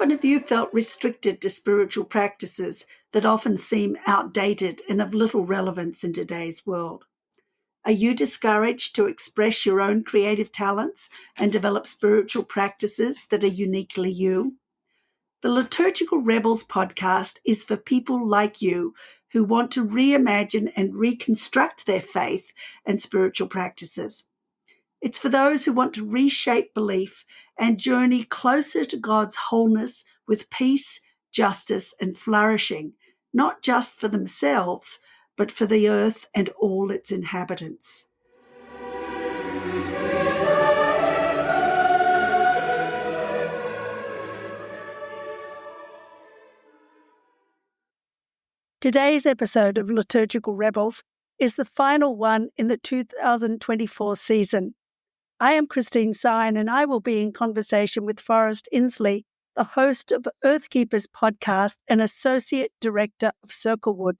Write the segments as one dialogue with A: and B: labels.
A: often have you felt restricted to spiritual practices that often seem outdated and of little relevance in today's world? Are you discouraged to express your own creative talents and develop spiritual practices that are uniquely you? The Liturgical Rebels podcast is for people like you who want to reimagine and reconstruct their faith and spiritual practices. It's for those who want to reshape belief and journey closer to God's wholeness with peace, justice, and flourishing, not just for themselves, but for the earth and all its inhabitants. Today's episode of Liturgical Rebels is the final one in the 2024 season. I am Christine Sine, and I will be in conversation with Forrest Inslee, the host of Earthkeepers podcast and Associate Director of Circlewood.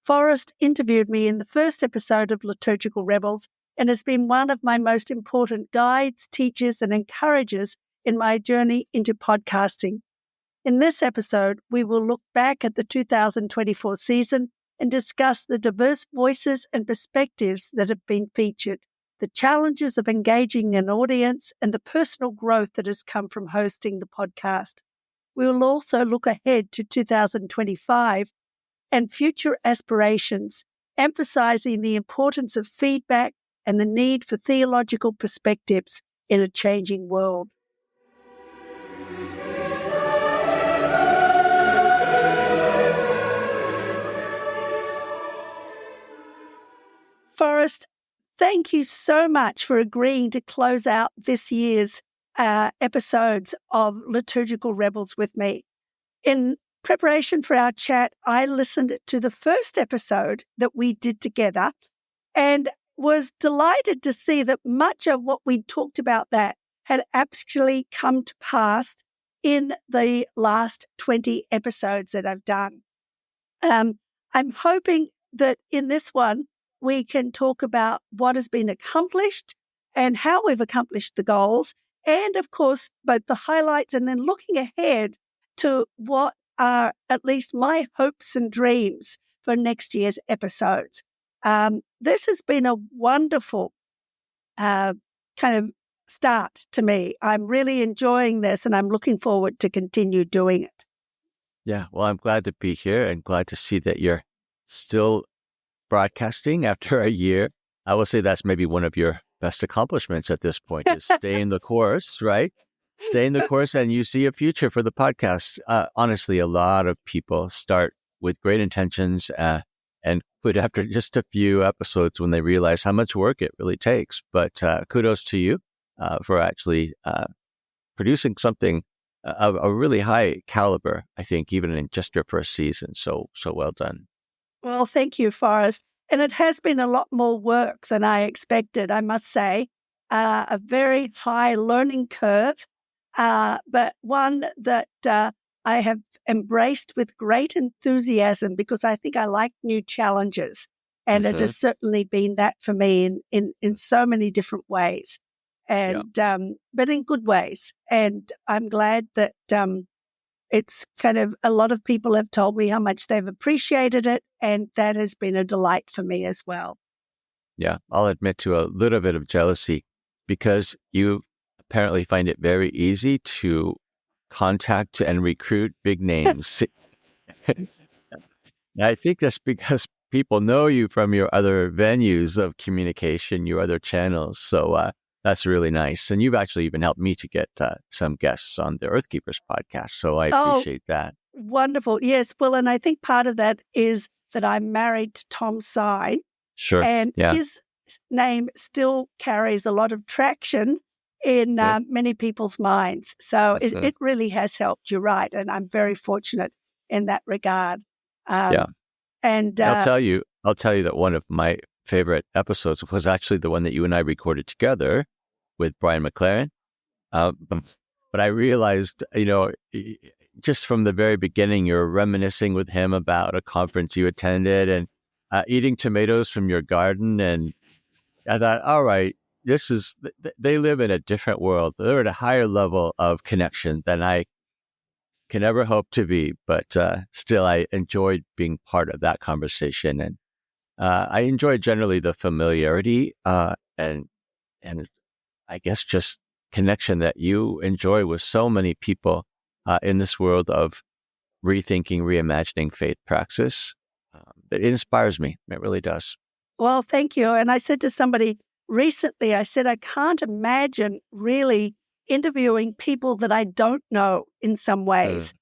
A: Forrest interviewed me in the first episode of Liturgical Rebels and has been one of my most important guides, teachers, and encouragers in my journey into podcasting. In this episode, we will look back at the 2024 season and discuss the diverse voices and perspectives that have been featured, the challenges of engaging an audience, and the personal growth that has come from hosting the podcast. We will also look ahead to 2025 and future aspirations, emphasizing the importance of feedback and the need for theological perspectives in a changing world. Forrest, thank you so much for agreeing to close out this year's episodes of Liturgical Rebels with me. In preparation for our chat, I listened to the first episode that we did together and was delighted to see that much of what we talked about that had actually come to pass in the last 20 episodes that I've done. I'm hoping that in this one, we can talk about what has been accomplished and how we've accomplished the goals, and of course, both the highlights and then looking ahead to what are at least my hopes and dreams for next year's episodes. This has been a wonderful kind of start to me. I'm really enjoying this and I'm looking forward to continue doing it.
B: Yeah, well, I'm glad to be here and glad to see that you're still broadcasting after a year. I will say that's maybe one of your best accomplishments at this point is staying the course, right? Stay in the course and you see a future for the podcast. Honestly, a lot of people start with great intentions and quit after just a few episodes when they realize how much work it really takes. But kudos to you for actually producing something of a really high caliber, I think, even in just your first season. So well done.
A: Well, thank you, Forrest. And it has been a lot more work than I expected, I must say. A very high learning curve, but one that I have embraced with great enthusiasm because I think I like new challenges. And it has certainly been that for me in so many different ways, and but in good ways. And I'm glad that it's kind of a lot of people have told me how much they've appreciated it, and that has been a delight for me as well.
B: Yeah, I'll admit to a little bit of jealousy because you apparently find it very easy to contact and recruit big names. I think that's because people know you from your other venues of communication, your other channels. So that's really nice. And you've actually even helped me to get some guests on the Earthkeepers podcast. So I appreciate that.
A: Wonderful. Yes. Well, and I think part of that is that I'm married to Tom Sine.
B: Sure.
A: And his name still carries a lot of traction in many people's minds. So it really has helped. You're right. And I'm very fortunate in that regard. And
B: I'll tell you that one of my favorite episodes was actually the one that you and I recorded together with Brian McLaren. But I realized, just from the very beginning, you're reminiscing with him about a conference you attended and eating tomatoes from your garden. And I thought, all right, they live in a different world. They're at a higher level of connection than I can never hope to be, but still, I enjoyed being part of that conversation, and I enjoy generally the familiarity and I guess just connection that you enjoy with so many people in this world of rethinking, reimagining faith praxis. It inspires me. It really does.
A: Well, thank you. And I said to somebody recently, I said, I can't imagine really interviewing people that I don't know in some
B: Hmm.
A: ways.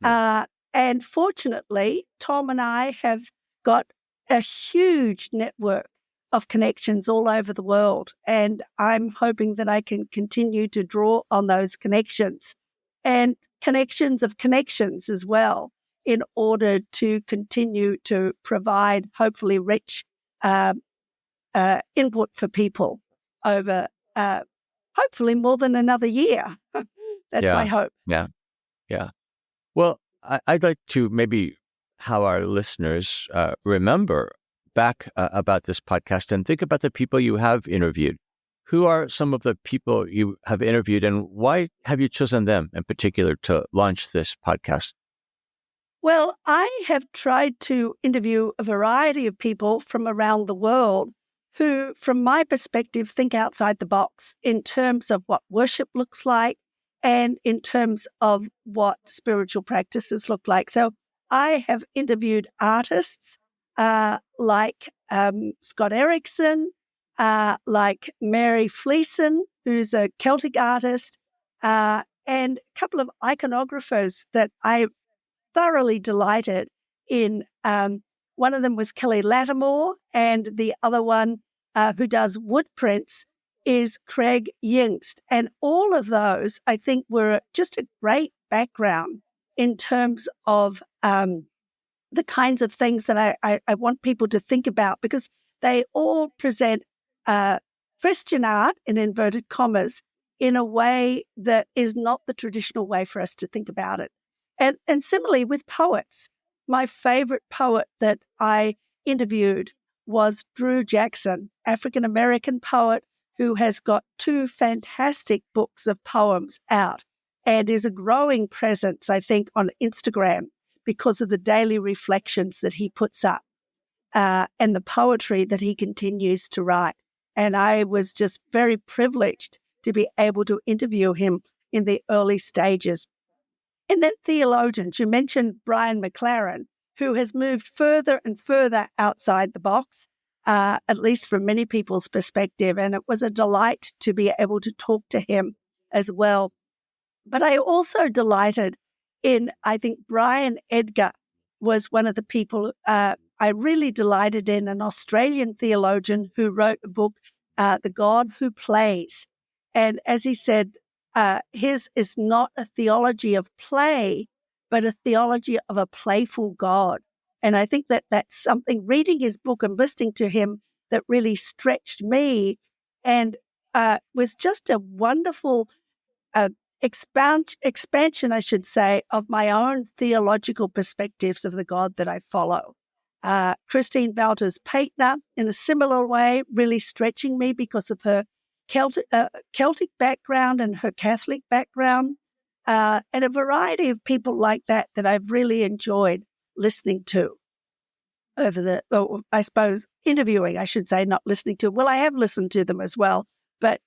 B: Yeah.
A: And fortunately, Tom and I have got a huge network of connections all over the world. And I'm hoping that I can continue to draw on those connections and connections of connections as well in order to continue to provide hopefully rich uh, input for people over hopefully more than another year. That's my
B: Yeah.
A: hope.
B: Yeah. Yeah. Well, I'd like to maybe have our listeners remember back about this podcast and think about the people you have interviewed. Who are some of the people you have interviewed, and why have you chosen them in particular to launch this podcast?
A: Well, I have tried to interview a variety of people from around the world who, from my perspective, think outside the box in terms of what worship looks like and in terms of what spiritual practices look like. So I have interviewed artists like Scott Erickson, like Mary Fleeson, who's a Celtic artist, and a couple of iconographers that I thoroughly delighted in. One of them was Kelly Lattimore, and the other one, who does wood prints, is Craig Yingst. And all of those, I think, were just a great background in terms of the kinds of things that I want people to think about, because they all present Christian art, in inverted commas, in a way that is not the traditional way for us to think about it. And similarly with poets. My favorite poet that I interviewed was Drew Jackson, African-American poet who has got 2 fantastic books of poems out and is a growing presence, I think, on Instagram because of the daily reflections that he puts up and the poetry that he continues to write. And I was just very privileged to be able to interview him in the early stages. And then theologians, you mentioned Brian McLaren, who has moved further and further outside the box, at least from many people's perspective. And it was a delight to be able to talk to him as well. But I also delighted in, I think Brian Edgar was one of the people I really delighted in, an Australian theologian who wrote a book, The God Who Plays. And as he said, his is not a theology of play, but a theology of a playful God. And I think that that's something, reading his book and listening to him, that really stretched me and was just a wonderful uh, expansion, I should say, of my own theological perspectives of the God that I follow. Christine Valters Paetner, in a similar way, really stretching me because of her Celtic background and her Catholic background, and a variety of people like that that I've really enjoyed listening to I suppose, interviewing, I should say, not listening to. Well, I have listened to them as well, but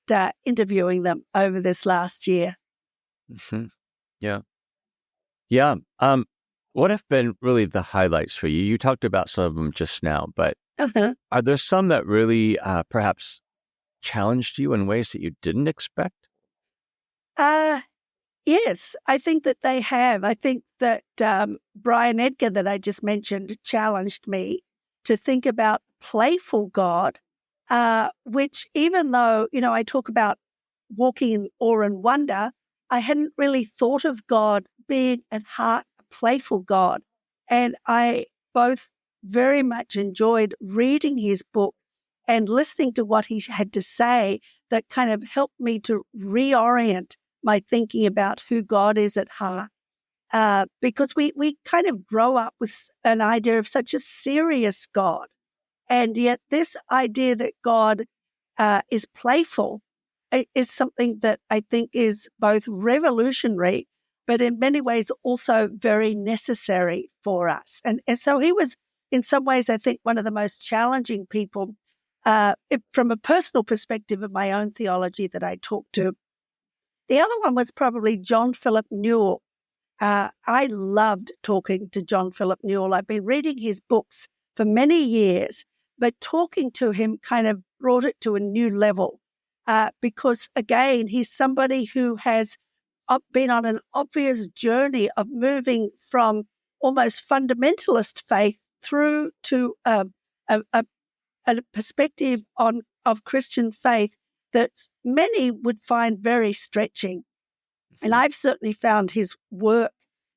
A: interviewing them over this last year.
B: Mm-hmm. Yeah. Yeah. What have been really the highlights for you? You talked about some of them just now, but
A: Uh-huh.
B: are there some that really perhaps challenged you in ways that you didn't expect?
A: Uh, yes, I think that they have. I think that Brian Edgar, that I just mentioned, challenged me to think about playful God, which, even though, I talk about walking in awe and wonder, I hadn't really thought of God being at heart a playful God. And I both very much enjoyed reading his book and listening to what he had to say, that kind of helped me to reorient my thinking about who God is at heart. Because we kind of grow up with an idea of such a serious God. And yet this idea that God is playful is something that I think is both revolutionary, but in many ways also very necessary for us. And so he was, in some ways, I think, one of the most challenging people from a personal perspective of my own theology that I talked to. The other one was probably John Philip Newell. I loved talking to John Philip Newell. I've been reading his books for many years, but talking to him kind of brought it to a new level because, again, he's somebody who has been on an obvious journey of moving from almost fundamentalist faith through to a perspective of Christian faith that many would find very stretching. And I've certainly found his work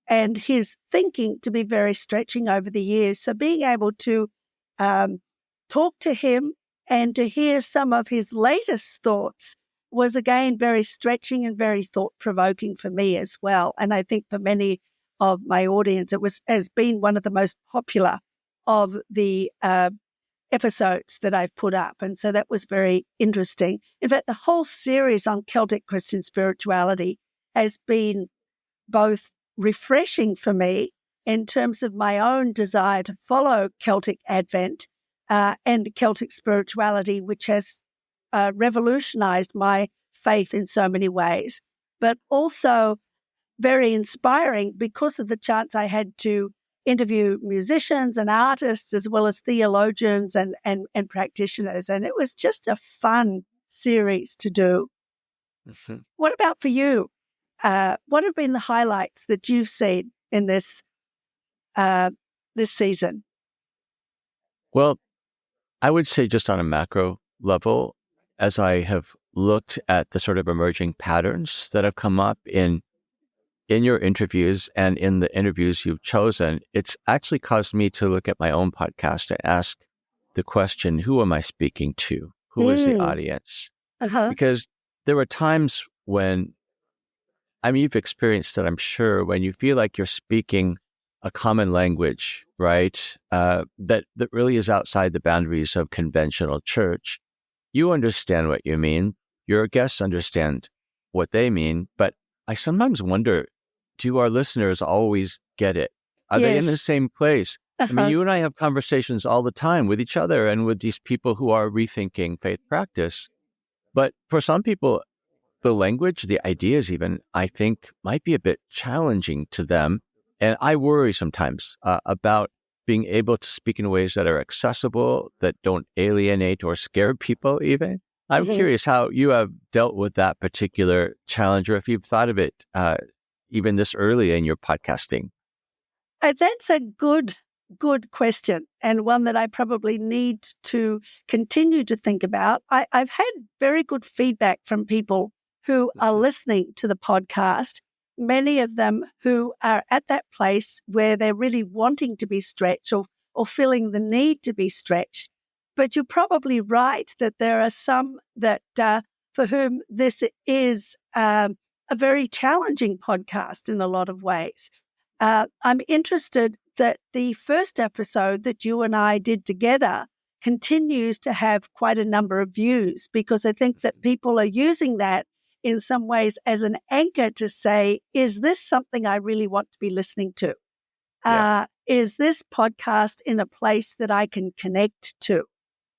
A: and his thinking to be very stretching over the years. So being able to talk to him and to hear some of his latest thoughts was, again, very stretching and very thought-provoking for me as well. And I think for many of my audience, has been one of the most popular of the episodes that I've put up. And so that was very interesting. In fact, the whole series on Celtic Christian spirituality has been both refreshing for me in terms of my own desire to follow Celtic Advent and Celtic spirituality, which has revolutionized my faith in so many ways, but also very inspiring because of the chance I had to interview musicians and artists as well as theologians and practitioners. And it was just a fun series to do. Mm-hmm. What about for you? What have been the highlights that you've seen in this season?
B: Well, I would say just on a macro level, as I have looked at the sort of emerging patterns that have come up in your interviews and in the interviews you've chosen, it's actually caused me to look at my own podcast and ask the question, who am I speaking to? Who is the audience? Uh-huh. Because there were times when, you've experienced it, I'm sure, when you feel like you're speaking a common language, right? That really is outside the boundaries of conventional church. You understand what you mean. Your guests understand what they mean. But I sometimes wonder, do our listeners always get it? Are they in the same place? Uh-huh. You and I have conversations all the time with each other and with these people who are rethinking faith practice. But for some people, the language, the ideas even, I think might be a bit challenging to them. And I worry sometimes about being able to speak in ways that are accessible, that don't alienate or scare people even. I'm curious how you have dealt with that particular challenge, or if you've thought of it even this early in your podcasting.
A: That's a good question, and one that I probably need to continue to think about. I've had very good feedback from people who are listening to the podcast, many of them who are at that place where they're really wanting to be stretched or feeling the need to be stretched. But you're probably right that there are some that for whom this is a very challenging podcast in a lot of ways. I'm interested that the first episode that you and I did together continues to have quite a number of views, because I think that people are using that in some ways as an anchor to say, is this something I really want to be listening to? Is this podcast in a place that I can connect to?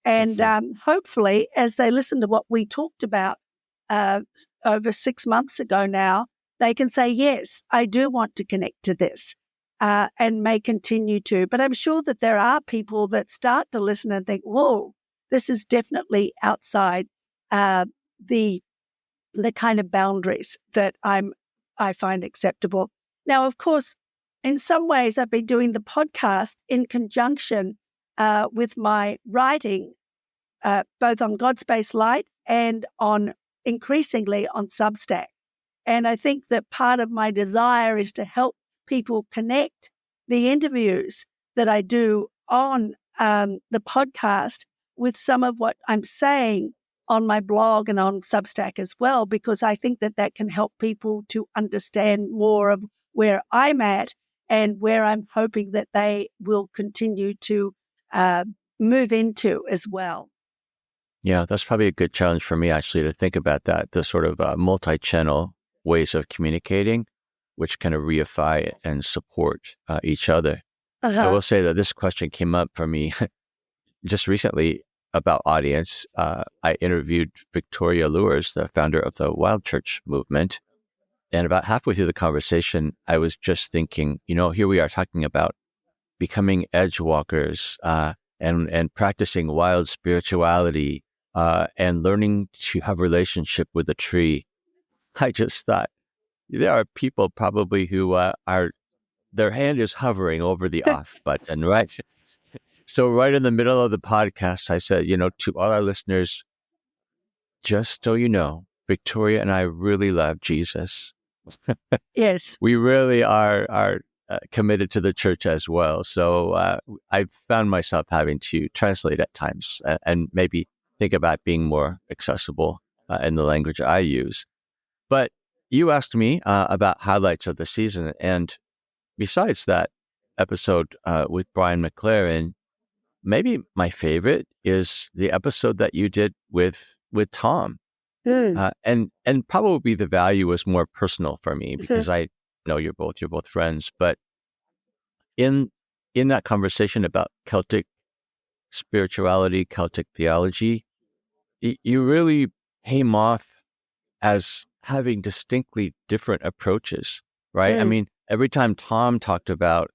A: And hopefully, as they listen to what we talked about over 6 months ago now, they can say, yes, I do want to connect to this and may continue to. But I'm sure that there are people that start to listen and think, whoa, this is definitely outside the kind of boundaries that I find acceptable. Now, of course, in some ways, I've been doing the podcast in conjunction with my writing, both on God Space Light and increasingly on Substack. And I think that part of my desire is to help people connect the interviews that I do on the podcast with some of what I'm saying on my blog and on Substack as well, because I think that can help people to understand more of where I'm at and where I'm hoping that they will continue to move into as well.
B: Yeah, that's probably a good challenge for me, actually, to think about that, the sort of multi-channel ways of communicating. which kind of reify and support each other. I
A: Uh-huh.
B: will say that this question came up for me just recently about audience. I interviewed Victoria Lewis, the founder of the Wild Church movement. And about halfway through the conversation, I was just thinking, here we are talking about becoming edge walkers and practicing wild spirituality and learning to have a relationship with a tree. I just thought there are people probably who are their hand is hovering over the off button, right? So right in the middle of the podcast, I said, to all our listeners, just so you know, Victoria and I really love Jesus.
A: Yes.
B: We really are committed to the church as well. So I found myself having to translate at times and maybe think about being more accessible in the language I use. But you asked me about highlights of the season. And besides that episode with Brian McLaren, maybe my favorite is the episode that you did with Tom.
A: Mm.
B: And probably the value was more personal for me
A: Mhm.
B: because I know you're both friends. But in that conversation about Celtic spirituality, Celtic theology, you really came off as having distinctly different approaches, right? I
A: Mm.
B: mean, every time Tom talked about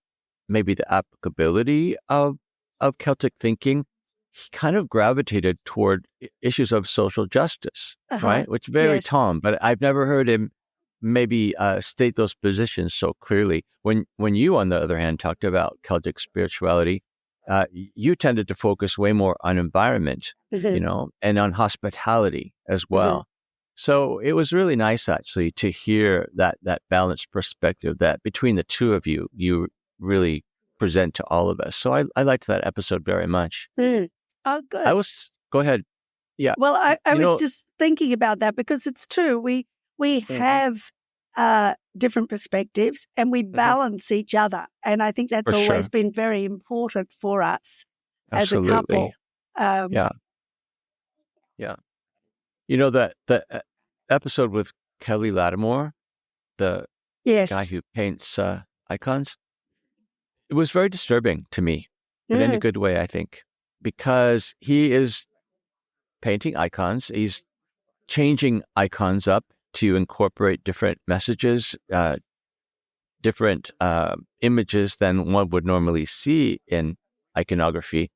B: maybe the applicability of Celtic thinking, he kind of gravitated toward issues of social justice,
A: Uh-huh.
B: right? Which very
A: Yes.
B: Tom, but I've never heard him maybe state those positions so clearly. When you, on the other hand, talked about Celtic spirituality, you tended to focus way more on environment,
A: Mhm.
B: and on hospitality as
A: Mhm.
B: well. So it was really nice actually to hear that balanced perspective that between the two of you, you really present to all of us. So I liked that episode very much.
A: Mm. Oh, good.
B: Go ahead. Yeah.
A: Well, I
B: You
A: was
B: know,
A: just thinking about that because it's true. We
B: Mhm.
A: have different perspectives and we
B: Mhm.
A: balance each other. And I think that's
B: For
A: always
B: sure.
A: been very important for us as a
B: Absolutely.
A: couple. Um,
B: Yeah. Yeah. You know, that the episode with Kelly Lattimore, the guy
A: yes.
B: who paints icons, it was very disturbing to me, but in a
A: Mm.
B: good way, I think, because he is painting icons. He's changing icons up to incorporate different messages, different images than one would normally see in iconography.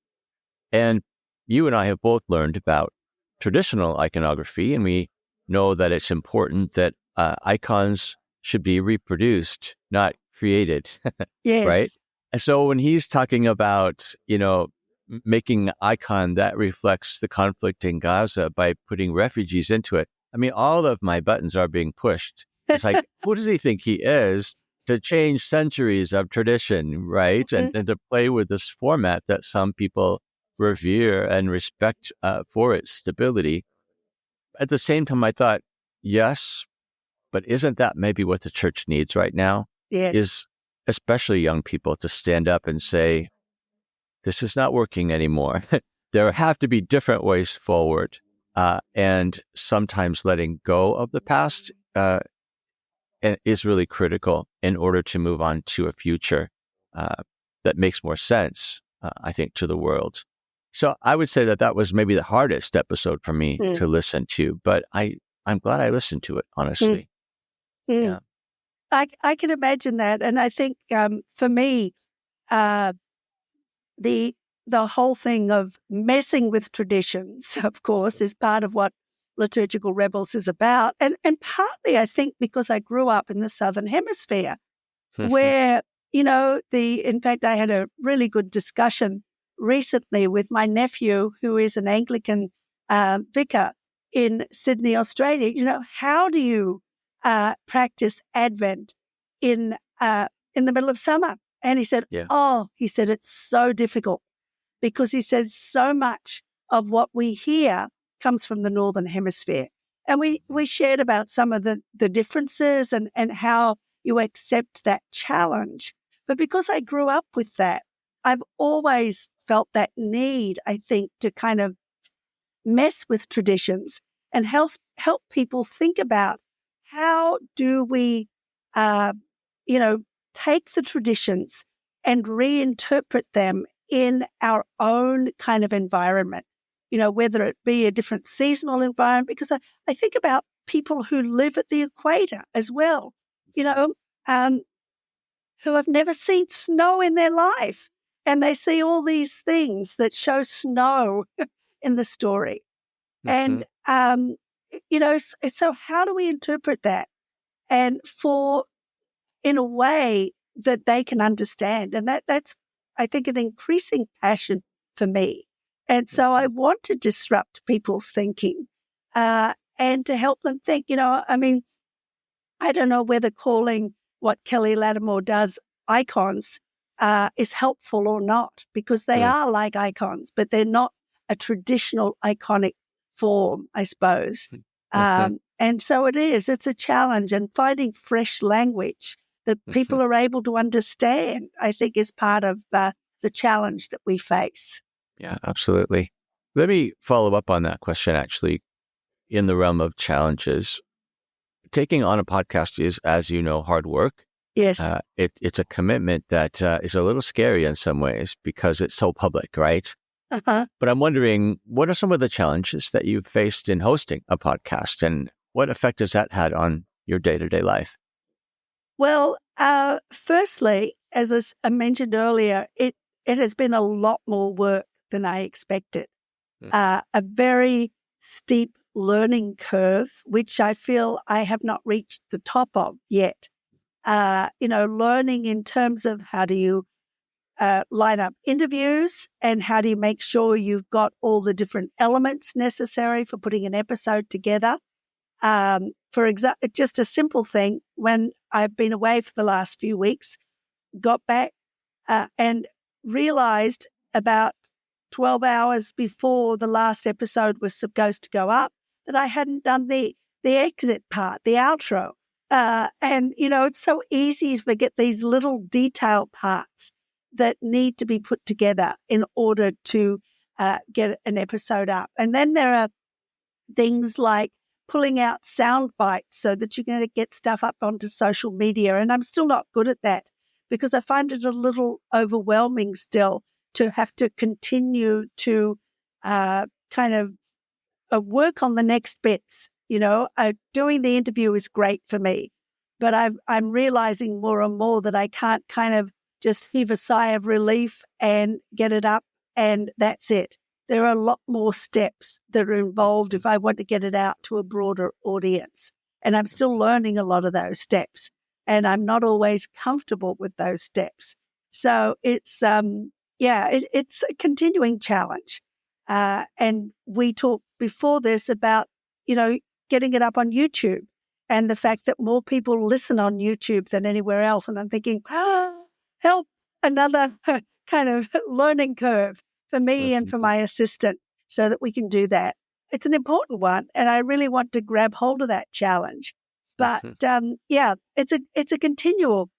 B: And you and I have both learned about traditional iconography, and we know that it's important that icons should be reproduced, not created, right?
A: Yes.
B: And so when he's talking about, making an icon that reflects the conflict in Gaza by putting refugees into it, I mean, all of my buttons are being pushed. It's like, who does he think he is to change centuries of tradition, right? And,
A: Mhm.
B: and to play with this format that some people revere and respect for its stability. At the same time, I thought, yes, but isn't that maybe what the church needs right now?
A: Yes.
B: Is especially young people to stand up and say, this is not working anymore. There have to be different ways forward. And sometimes letting go of the past is really critical in order to move on to a future uh, that makes more sense, I think, to the world. So I would say that was maybe the hardest episode for me
A: Mm.
B: to listen to, but I'm glad I listened to it,
A: Mm.
B: honestly.
A: Mm.
B: Yeah.
A: I can imagine that. And I think for me, uh, the the whole thing of messing with traditions, of course, is part of what Liturgical Rebels is about. And partly, I think, because I grew up in the Southern Hemisphere, where, in fact, I had a really good discussion recently with my nephew, who is an Anglican vicar in Sydney, Australia. How do you practice Advent in in the middle of summer? And he said,
B: Yeah.
A: it's so difficult because he said so much of what we hear comes from the Northern Hemisphere. And we shared about some of the differences and how you accept that challenge. But because I grew up with that, I've always felt that need, I think, to kind of mess with traditions and help people think about how do we uh, take the traditions and reinterpret them in our own kind of environment, whether it be a different seasonal environment, because I think about people who live at the equator as well, um, who have never seen snow in their life. And they see all these things that show snow in the story. And, so how do we interpret that? And in a way that they can understand. And that's, I think, an increasing passion for me. And so I want to disrupt people's thinking and to help them think, I don't know whether calling what Kelly Lattimore does icons is helpful or not, because they are like icons, but they're not a traditional iconic form, I suppose. And so it's a challenge, and finding fresh language that people are able to understand, I think, is part of the challenge that we face.
B: Yeah, absolutely. Let me follow up on that question, actually, in the realm of challenges. Taking on a podcast is, as you know, hard work.
A: Yes.
B: It's a commitment that is a little scary in some ways because it's so public, right?
A: Uh-huh.
B: But I'm wondering, what are some of the challenges that you've faced in hosting a podcast, and what effect has that had on your day-to-day life?
A: Well, firstly, as I mentioned earlier, it has been a lot more work than I expected. A very steep learning curve, which I feel I have not reached the top of yet. Learning in terms of how do you line up interviews and how do you make sure you've got all the different elements necessary for putting an episode together. For example, just a simple thing, when I've been away for the last few weeks, got back and realized about 12 hours before the last episode was supposed to go up that I hadn't done the exit part, the outro. And it's so easy to forget these little detail parts that need to be put together in order to get an episode up. And then there are things like pulling out sound bites so that you're going to get stuff up onto social media. And I'm still not good at that because I find it a little overwhelming still to have to continue to kind of work on the next bits. Doing the interview is great for me, but I'm realizing more and more that I can't kind of just heave a sigh of relief and get it up and that's it. There are a lot more steps that are involved if I want to get it out to a broader audience. And I'm still learning a lot of those steps, and I'm not always comfortable with those steps. So it's a continuing challenge. And we talked before this about, getting it up on YouTube and the fact that more people listen on YouTube than anywhere else. And I'm thinking, help, another kind of learning curve for me and for my assistant so that we can do that. It's an important one, and I really want to grab hold of that challenge. But it's a continual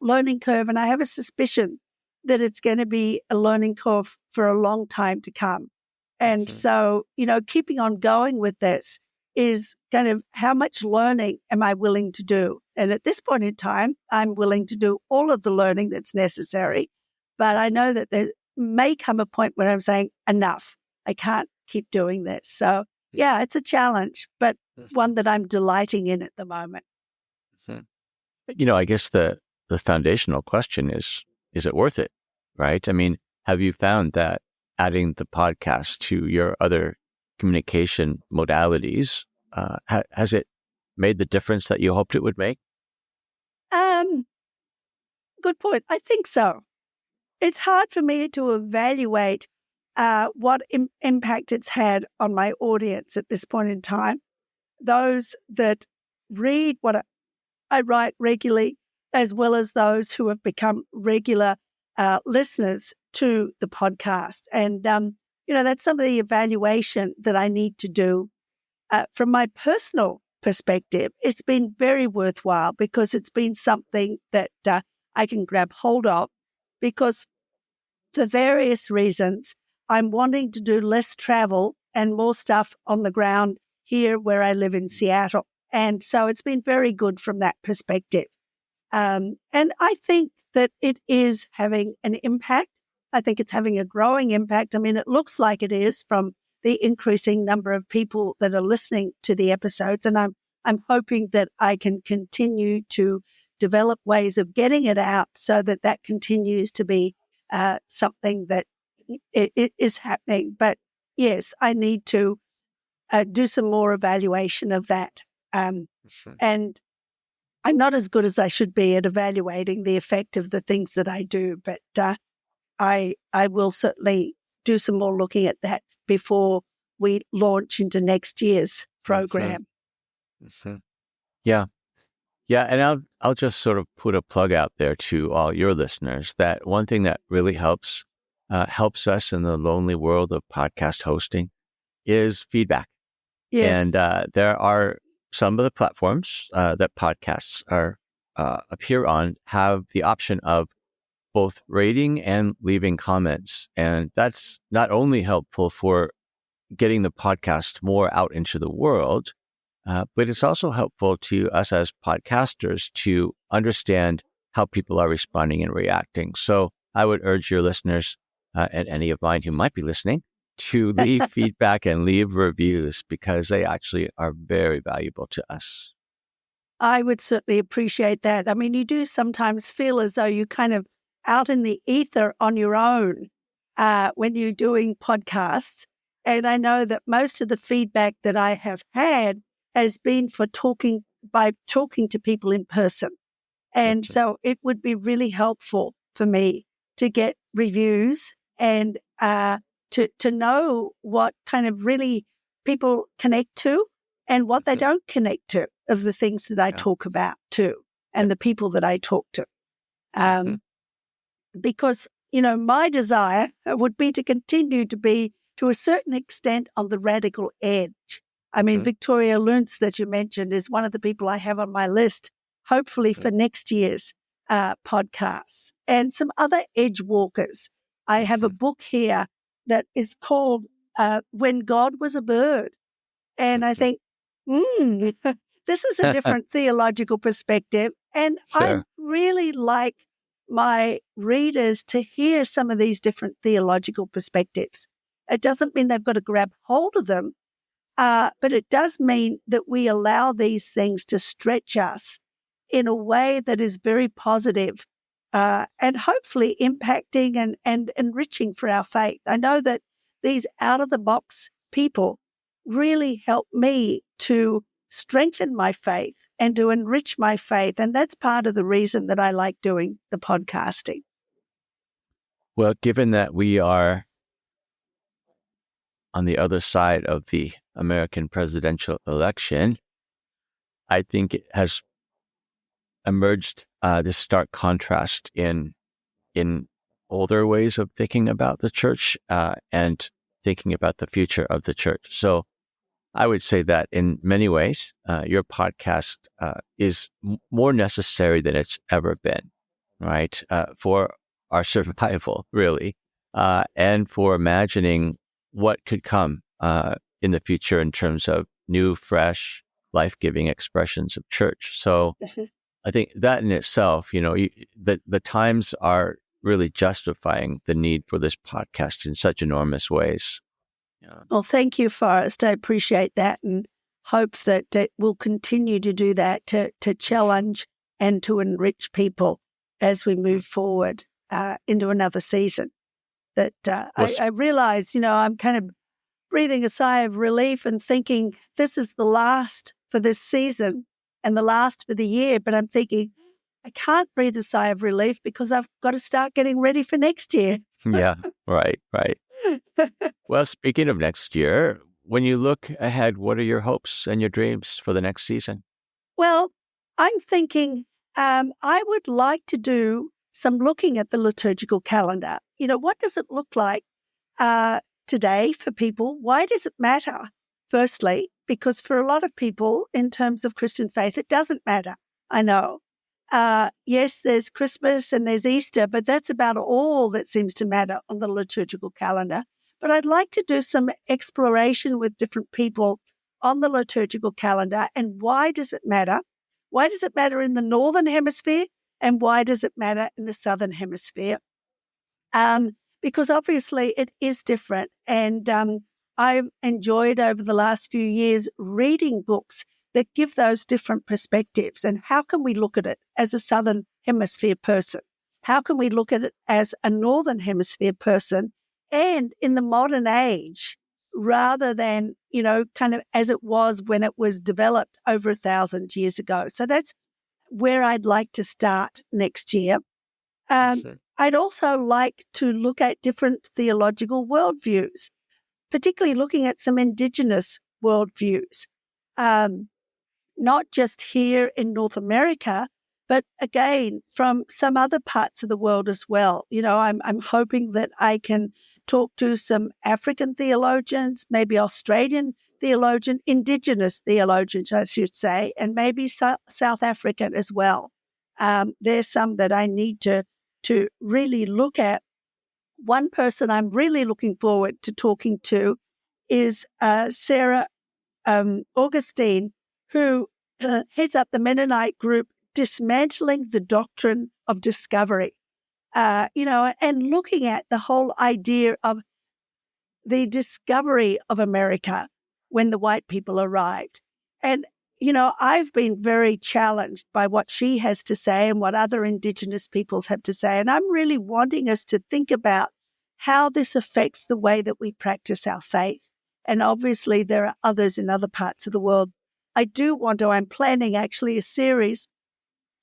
A: learning curve, and I have a suspicion that it's going to be a learning curve for a long time to come. And so, keeping on going with this is kind of how much learning am I willing to do? And at this point in time, I'm willing to do all of the learning that's necessary. But I know that there may come a point where I'm saying, enough, I can't keep doing this. So, yeah, it's a challenge, but one that I'm delighting in at the moment.
B: I guess the foundational question is it worth it? Right? I mean, have you found that adding the podcast to your other communication modalities, has it made the difference that you hoped it would make?
A: Good point. I think so. It's hard for me to evaluate what impact it's had on my audience at this point in time. Those that read what I write regularly, as well as those who have become regular listeners to the podcast. And, that's some of the evaluation that I need to do. From my personal perspective, it's been very worthwhile because it's been something that I can grab hold of, because for various reasons, I'm wanting to do less travel and more stuff on the ground here where I live in Seattle. And so it's been very good from that perspective. And I think that it is having an impact. I think it's having a growing impact. I mean, it looks like it is from the increasing number of people that are listening to the episodes. And I'm hoping that I can continue to develop ways of getting it out so that that continues to be something that it is happening. But yes, I need to do some more evaluation of that. And I'm not as good as I should be at evaluating the effect of the things that I do, but I will certainly do some more looking at that before we launch into next year's program.
B: Mm-hmm. Yeah. Yeah. And I'll just sort of put a plug out there to all your listeners that one thing that really helps us in the lonely world of podcast hosting is feedback.
A: Yeah.
B: And there are some of the platforms that podcasts are appear on have the option of both rating and leaving comments. And that's not only helpful for getting the podcast more out into the world, but it's also helpful to us as podcasters to understand how people are responding and reacting. So I would urge your listeners and any of mine who might be listening to leave feedback and leave reviews because they actually are very valuable to us.
A: I would certainly appreciate that. I mean, you do sometimes feel as though you're kind of out in the ether on your own when you're doing podcasts. And I know that most of the feedback that I have had has been by talking to people in person. And so it would be really helpful for me to get reviews and to know what kind of really people connect to and what they don't connect to of the things that I talk about too, and the people that I talk to. Because, my desire would be to continue to be, to a certain extent, on the radical edge. I mean, Victoria Luntz, that you mentioned, is one of the people I have on my list, hopefully for next year's podcasts, and some other edge walkers. I have a book here that is called When God Was a Bird. And I think, this is a different theological perspective. And I really like my readers to hear some of these different theological perspectives. It doesn't mean they've got to grab hold of them, but it does mean that we allow these things to stretch us in a way that is very positive, and hopefully impacting and enriching for our faith. I know that these out-of-the-box people really help me to strengthen my faith and to enrich my faith. And that's part of the reason that I like doing the podcasting.
B: Well, given that we are on the other side of the American presidential election, I think it has emerged this stark contrast in older ways of thinking about the church and thinking about the future of the church. So I would say that in many ways, your podcast is more necessary than it's ever been, right? For our survival, really, and for imagining what could come in the future in terms of new, fresh, life-giving expressions of church. So I think that in itself, the times are really justifying the need for this podcast in such enormous ways. Yeah.
A: Well, thank you, Forrest. I appreciate that and hope that it will continue to do that, to challenge and to enrich people as we move forward into another season. That I realize, I'm kind of breathing a sigh of relief and thinking this is the last for this season and the last for the year. But I'm thinking I can't breathe a sigh of relief because I've got to start getting ready for next year.
B: Yeah, right. Well, speaking of next year, when you look ahead, what are your hopes and your dreams for the next season?
A: Well, I'm thinking I would like to do some looking at the liturgical calendar. What does it look like today for people? Why does it matter? Firstly, because for a lot of people in terms of Christian faith, it doesn't matter. I know. Yes, there's Christmas and there's Easter, but that's about all that seems to matter on the liturgical calendar. But I'd like to do some exploration with different people on the liturgical calendar and why does it matter? Why does it matter in the Northern Hemisphere And why does it matter in the Southern Hemisphere? Because obviously it is different. And I've enjoyed over the last few years reading books that give those different perspectives. And how can we look at it as a Southern Hemisphere person? How can we look at it as a Northern Hemisphere person and in the modern age, rather than, kind of as it was when it was developed over 1,000 years ago? So that's where I'd like to start next year. I'd also like to look at different theological worldviews, particularly looking at some Indigenous worldviews, not just here in North America, but again, from some other parts of the world as well. I'm hoping that I can talk to some African theologians, maybe Australian theologian, Indigenous theologians, I should say, and maybe South African as well. There's some that I need to really look at. One person I'm really looking forward to talking to is Sarah Augustine, who heads up the Mennonite group Dismantling the Doctrine of Discovery, and looking at the whole idea of the discovery of America when the white people arrived. And, I've been very challenged by what she has to say and what other Indigenous peoples have to say. And I'm really wanting us to think about how this affects the way that we practice our faith. And obviously there are others in other parts of the world. I'm planning actually a series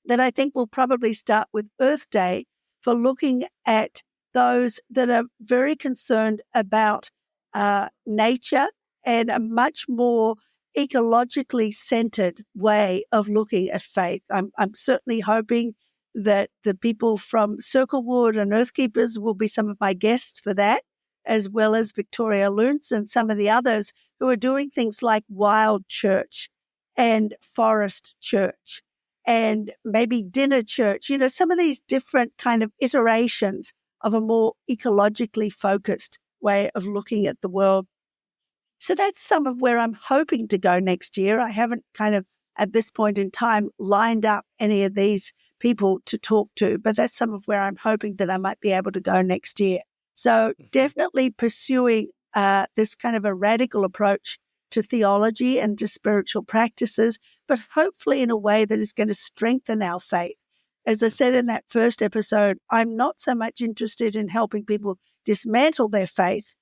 A: that I think will probably start with Earth Day for looking at those that are very concerned about nature and a much more ecologically centered way of looking at faith. I'm certainly hoping that the people from Circlewood and Earthkeepers will be some of my guests for that, as well as Victoria Luntz and some of the others who are doing things like Wild Church and Forest Church and maybe Dinner Church, some of these different kind of iterations of a more ecologically focused way of looking at the world. So that's some of where I'm hoping to go next year. I haven't kind of at this point in time lined up any of these people to talk to, but that's some of where I'm hoping that I might be able to go next year. So definitely pursuing this kind of a radical approach to theology and to spiritual practices, but hopefully in a way that is going to strengthen our faith. As I said in that first episode, I'm not so much interested in helping people dismantle their faith,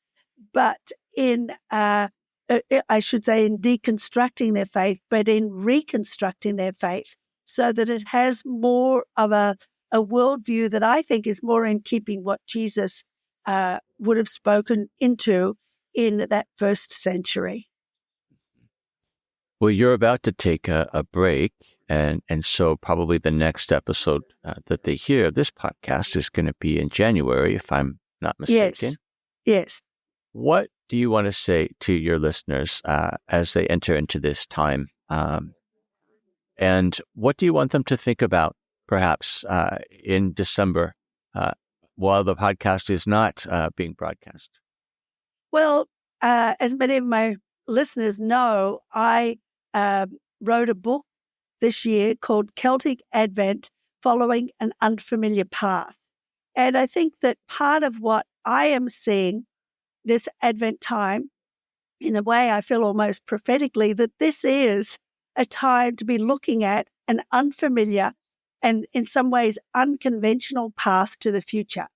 A: but in, I should say, in deconstructing their faith, but in reconstructing their faith so that it has more of a worldview that I think is more in keeping what Jesus would have spoken into in that first century.
B: Well, you're about to take a break, and so probably the next episode that they hear of this podcast is going to be in January, if I'm not mistaken.
A: Yes.
B: What do you want to say to your listeners as they enter into this time? And what do you want them to think about, perhaps, in December, while the podcast is not being broadcast?
A: Well, as many of my listeners know, I wrote a book this year called Celtic Advent, Following an Unfamiliar Path. And I think that part of what I am seeing this Advent time, in a way I feel almost prophetically, that this is a time to be looking at an unfamiliar and in some ways unconventional path to the future.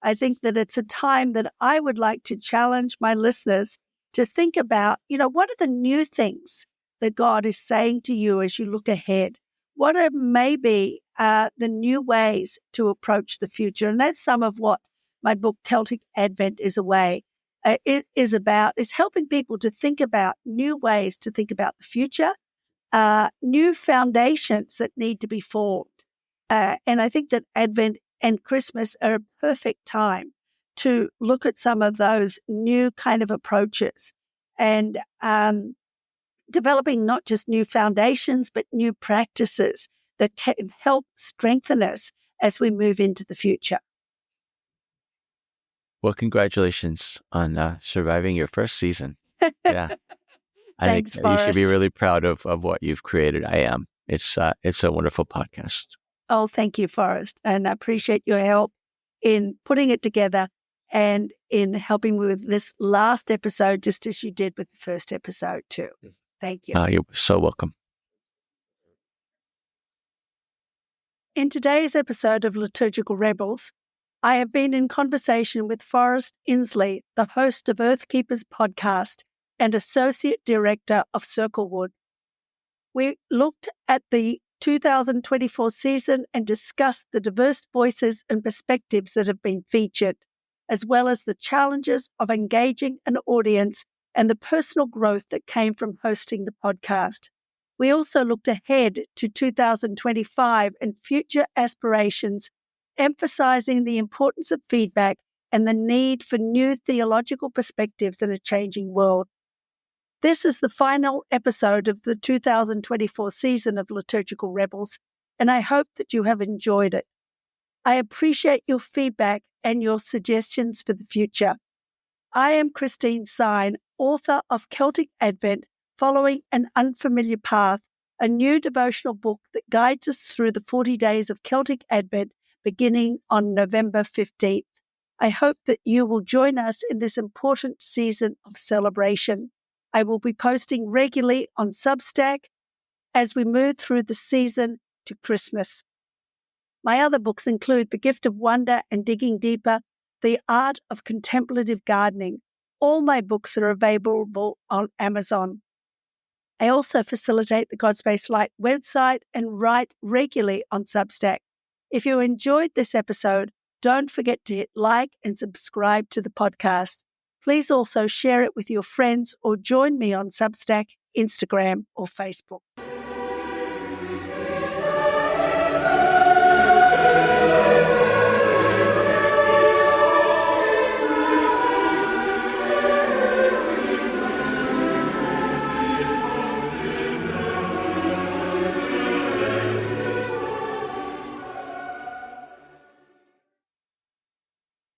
A: I think that it's a time that I would like to challenge my listeners to think about, what are the new things that God is saying to you as you look ahead? What are maybe the new ways to approach the future? And that's some of what my book, Celtic Advent, is is helping people to think about new ways to think about the future, new foundations that need to be formed. And I think that Advent and Christmas are a perfect time to look at some of those new kind of approaches and developing not just new foundations, but new practices that can help strengthen us as we move into the future.
B: Well, congratulations on surviving your first season. Yeah. I
A: Thanks,
B: think you should be
A: Forrest.
B: really proud of what you've created. I am. It's a wonderful podcast.
A: Oh, thank you, Forrest. And I appreciate your help in putting it together and in helping me with this last episode, just as you did with the first episode too. Thank you.
B: You're so welcome.
A: In today's episode of Liturgical Rebels, I have been in conversation with Forrest Inslee, the host of Earthkeepers podcast and Associate Director of Circlewood. We looked at the 2024 season and discussed the diverse voices and perspectives that have been featured, as well as the challenges of engaging an audience and the personal growth that came from hosting the podcast. We also looked ahead to 2025 and future aspirations, emphasizing the importance of feedback and the need for new theological perspectives in a changing world. This is the final episode of the 2024 season of Liturgical Rebels, and I hope that you have enjoyed it. I appreciate your feedback and your suggestions for the future. I am Christine Sine, author of Celtic Advent, Following an Unfamiliar Path, a new devotional book that guides us through the 40 days of Celtic Advent beginning on November 15th. I hope that you will join us in this important season of celebration. I will be posting regularly on Substack as we move through the season to Christmas. My other books include The Gift of Wonder and Digging Deeper, The Art of Contemplative Gardening. All my books are available on Amazon. I also facilitate the Godspace Light website and write regularly on Substack. If you enjoyed this episode, don't forget to hit like and subscribe to the podcast. Please also share it with your friends or join me on Substack, Instagram, or Facebook.